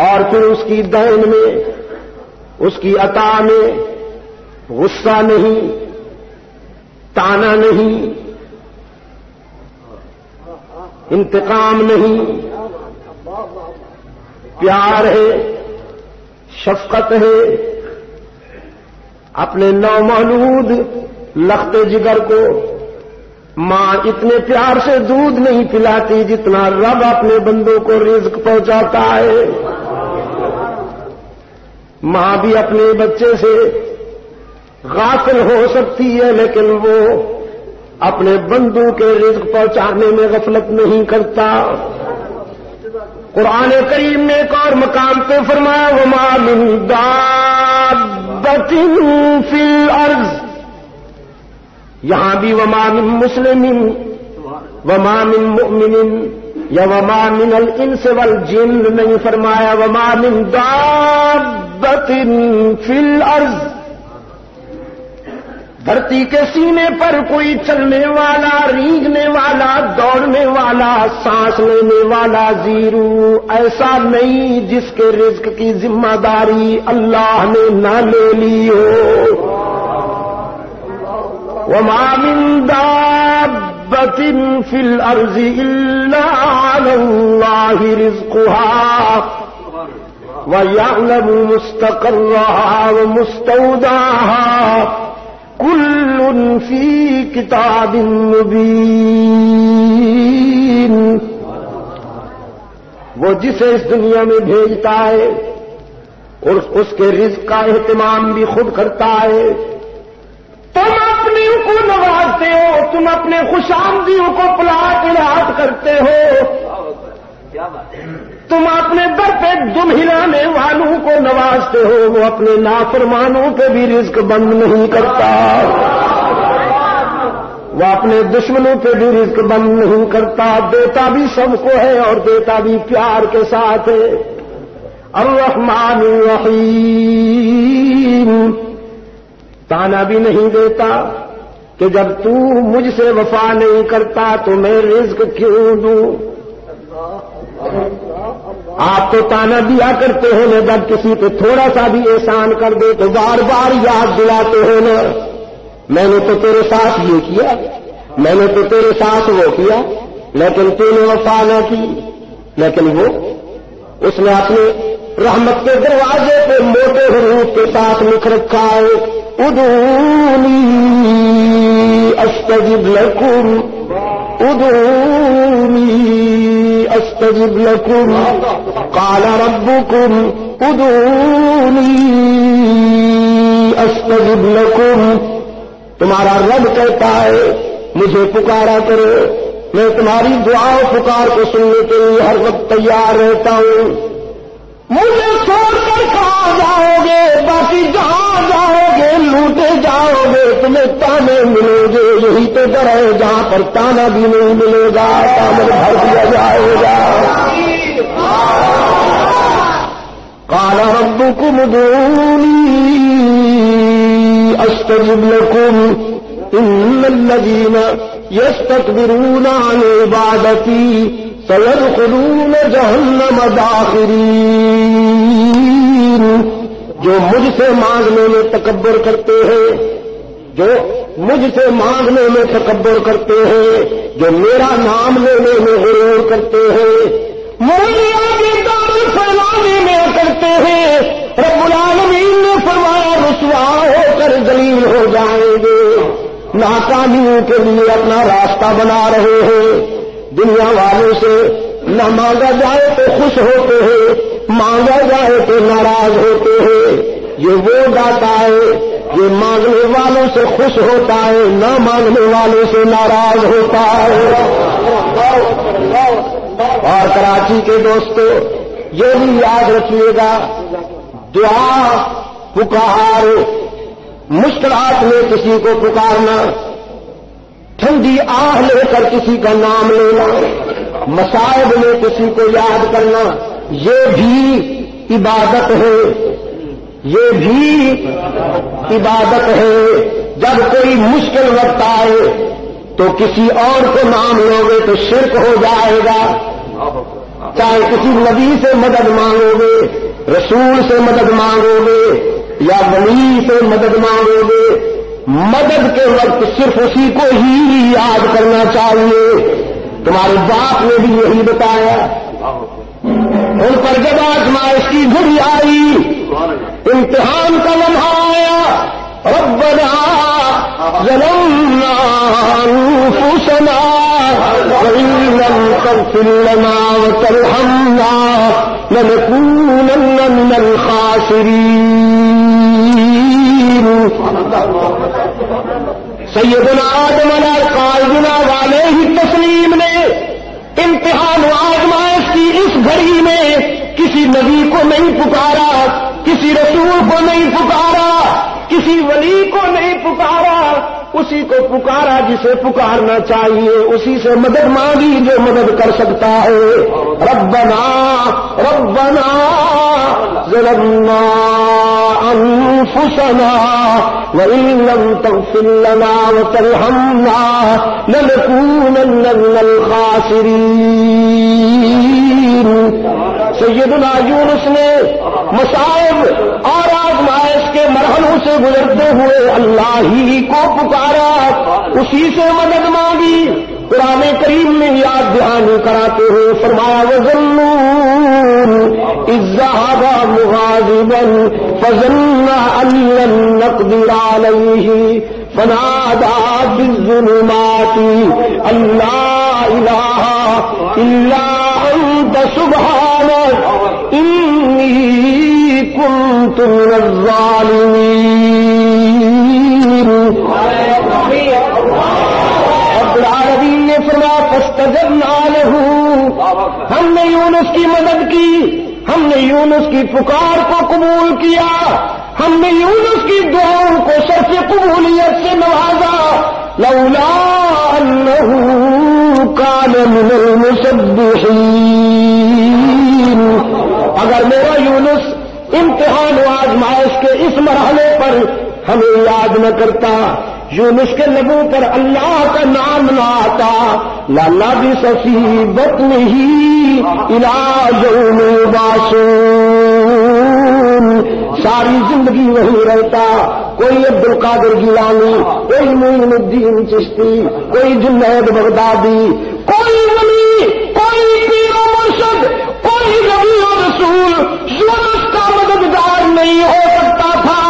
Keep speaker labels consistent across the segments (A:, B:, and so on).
A: اور پھر اس کی دین میں، اس کی عطا میں غصہ نہیں، تانا نہیں، انتقام نہیں، پیار ہے، شفقت ہے. اپنے نومولود لخت جگر کو ماں اتنے پیار سے دودھ نہیں پلاتی جتنا رب اپنے بندوں کو رزق پہنچاتا ہے. ماں بھی اپنے بچے سے غافل ہو سکتی ہے، لیکن وہ اپنے بندوں کے رزق پہنچانے میں غفلت نہیں کرتا. قرآن کریم نے ایک اور مقام پہ فرمایا وَمَا مِن دَابَّةٍ فِي الْأَرْضِ. یہاں بھی وَمَا مِن مُسْلِمٍ وَمَا مِن مُؤْمِنٍ یا وَمَا مِنَ الْإِنسِ وَالْجِنِّ نہیں فرمایا وَمَا مِن دَابَّةٍ فِي الْأَرْضِ. دھرتی کے سینے پر کوئی چلنے والا، رینگنے والا، دوڑنے والا، سانس لینے والا زیرو ایسا نہیں جس کے رزق کی ذمہ داری اللہ نے نہ لے لی ہو. وَمَا مِن دَابَّةٍ فِي الْأَرْضِ إِلَّا عَلَى اللَّهِ رِزْقُهَا وَيَعْلَمُ مُسْتَقَرَّهَا وَمُسْتَوْدَعَهَا كُلٌّ فِي كِتَابٍ مُبِينٍ. وہ جسے اس دنیا میں بھیجتا ہے اور اس کے رزق کا اہتمام بھی خود کرتا ہے. تم اپنے کو نوازتے ہو، تم اپنے خوش آمدیوں کو پلاٹ الاٹ کرتے ہو، تم اپنے در پہ دم ہلانے والوں کو نوازتے ہو، وہ اپنے نافرمانوں پہ بھی رزق بند نہیں کرتا، وہ اپنے دشمنوں پہ بھی رزق بند نہیں کرتا. دیتا بھی سب کو ہے اور دیتا بھی پیار کے ساتھ ہے. الرحمن الرحیم. تانا بھی نہیں دیتا کہ جب تو مجھ سے وفا نہیں کرتا تو میں رزق کیوں دوں. آپ تو تانا دیا کرتے ہو نا، جب کسی پہ تھوڑا سا بھی احسان کر دے تو بار بار یاد دلاتے ہو نا میں نے تو تیرے ساتھ یہ کیا، میں نے تو تیرے ساتھ وہ کیا، لیکن تو نے وفا نہ کی. لیکن وہ اس نے اپنے رحمت کے دروازے پہ موٹے حروف کے ساتھ لکھ رکھا ہے ادعونی استجب لکم، ادعونی استجب لکم. قال ربکم ادعونی استجب لکم. تمہارا رب کہتا ہے مجھے پکارا کرو، میں تمہاری دعا و پکار کو سننے کے لیے ہر وقت تیار رہتا ہوں. مجھے چھوڑ کر کہاں جاؤ گے؟ باقی جہاں جاؤ گے لوٹے جاؤ گے، تمہیں تانے ملے گے. یہی تو ڈر ہے جہاں پر تانا بھی نہیں ملے گا، تامل بھر دیا جائے گا. قال ربكم ادعوني استجب لكم ان الذين يستكبرون عن عبادتي سيدخلون جہنم داخرین. جو مجھ سے مانگنے میں تکبر کرتے ہیں، جو مجھ سے مانگنے میں تکبر کرتے ہیں، جو میرا نام لینے میں غرور کرتے ہیں، میرے آگے دعوت پھیلانے میں کرتے ہیں، رب العالمین نے فرمایا رسوا ہو کر ذلیل ہو جائیں گے. ناکامیوں کے لیے اپنا راستہ بنا رہے ہیں. دنیا والوں سے نہ مانگا جائے تو خوش ہوتے ہیں، مانگا جائے تو ناراض ہوتے ہیں. یہ وہ داتا ہے یہ مانگنے والوں سے خوش ہوتا ہے، نہ مانگنے والوں سے ناراض ہوتا ہے. اور کراچی کے دوستو یہ بھی یاد رکھیے گا، دعا پکار مشکلات میں کسی کو پکارنا، ٹھنڈی آہ لے کر کسی کا نام لینا، مصائب میں کسی کو یاد کرنا، یہ بھی عبادت ہے، یہ بھی عبادت ہے. جب کوئی مشکل وقت آئے تو کسی اور کو نام لوگے تو شرک ہو جائے گا. چاہے کسی نبی سے مدد مانگو گے، رسول سے مدد مانگو گے یا ولی سے مدد مانگو گے، مدد کے وقت صرف اسی کو ہی یاد کرنا چاہیے۔ تمہارے باپ نے بھی یہی بتایا۔ ان پر جب آزمائش کی گھڑی آئی، امتحان کا لمحہ آیا، ربنا ظلمنا انفسنا وإن لم تغفر لنا وترحمنا لنكونن من الخاسرين۔ سیدنا آدم علیہ قائدنا علیہ التسلیم نے امتحان و آزمائش کی اس گھڑی میں کسی نبی کو نہیں پکارا، کسی رسول کو نہیں پکارا، کسی ولی کو نہیں پکارا، اسی کو پکارا جسے پکارنا چاہیے، اسی سے مدد مانگی جو مدد کر سکتا ہے۔ ربنا ربنا ظلمنا انفسنا وإن لم تغفر لنا وترحمنا لنكونن من الخاسرين۔ سیدنا یونس نے مصائب اور آزمائش کے مرحلوں سے گزرتے ہوئے اللہ ہی کو پکارا، اسی سے مدد مانگی۔ قرآن کریم میں یاد دہانی کراتے ہوئے فرمایا وَظَنُّونَ إِذ ذَّهَبَ مُغَاضِبًا فَظَنَّ أَن لَّن نَّقْدِرَ عَلَيْهِ فَنَادَىٰ فِي الظُّلُمَاتِ أَن لَّا إِلَٰهَ إِلَّا أَنتَ سُبْحَانَكَ إِنِّي كُنتُ مِنَ الظَّالِمِينَ۔ رب العالمین نے فرمایا فاستجبنا له، ہم نے یونس کی مدد کی، ہم نے یونس کی پکار کو قبول کیا، ہم نے یونس کی دعاؤں کو صرف قبولیت سے نوازا۔ لولا انه كان من المسبحين، اگر میرا یونس امتحان و آزمائش کے اس مرحلے پر ہمیں یاد نہ کرتا، یونس کے لبوں پر اللہ کا نام نہ آتا، لالا بھی سفی بطنہ الی یوم یبعثون، ساری زندگی وہی رہتا۔ کوئی عبد القادر گیلانی، کوئی معین الدین چشتی، کوئی جنید بغدادی، کوئی ولی، کوئی پیر و مرشد، کوئی نبی و رسول یونس کا مددگار نہیں ہو سکتا تھا۔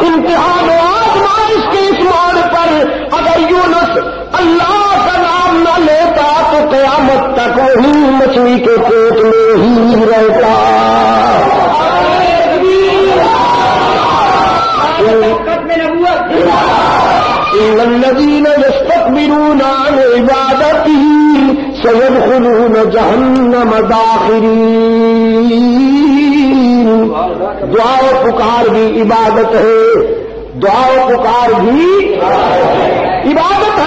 A: امتحان و آزمائش کے اس موڑ پر اگر یونس اللہ کا نام نہ لیتا تو قیامت تک وہی مچھلی کے پیٹ میں ہی رہتا۔ إِنَّ الَّذِينَ يَسْتَكْبِرُونَ عَنْ عِبَادَتِهِ سَيَدْخُلُونَ جَهَنَّمَ دَاخِرِينَ۔ دعا و پکار بھی عبادت ہے، دعا و پکار بھی عبادت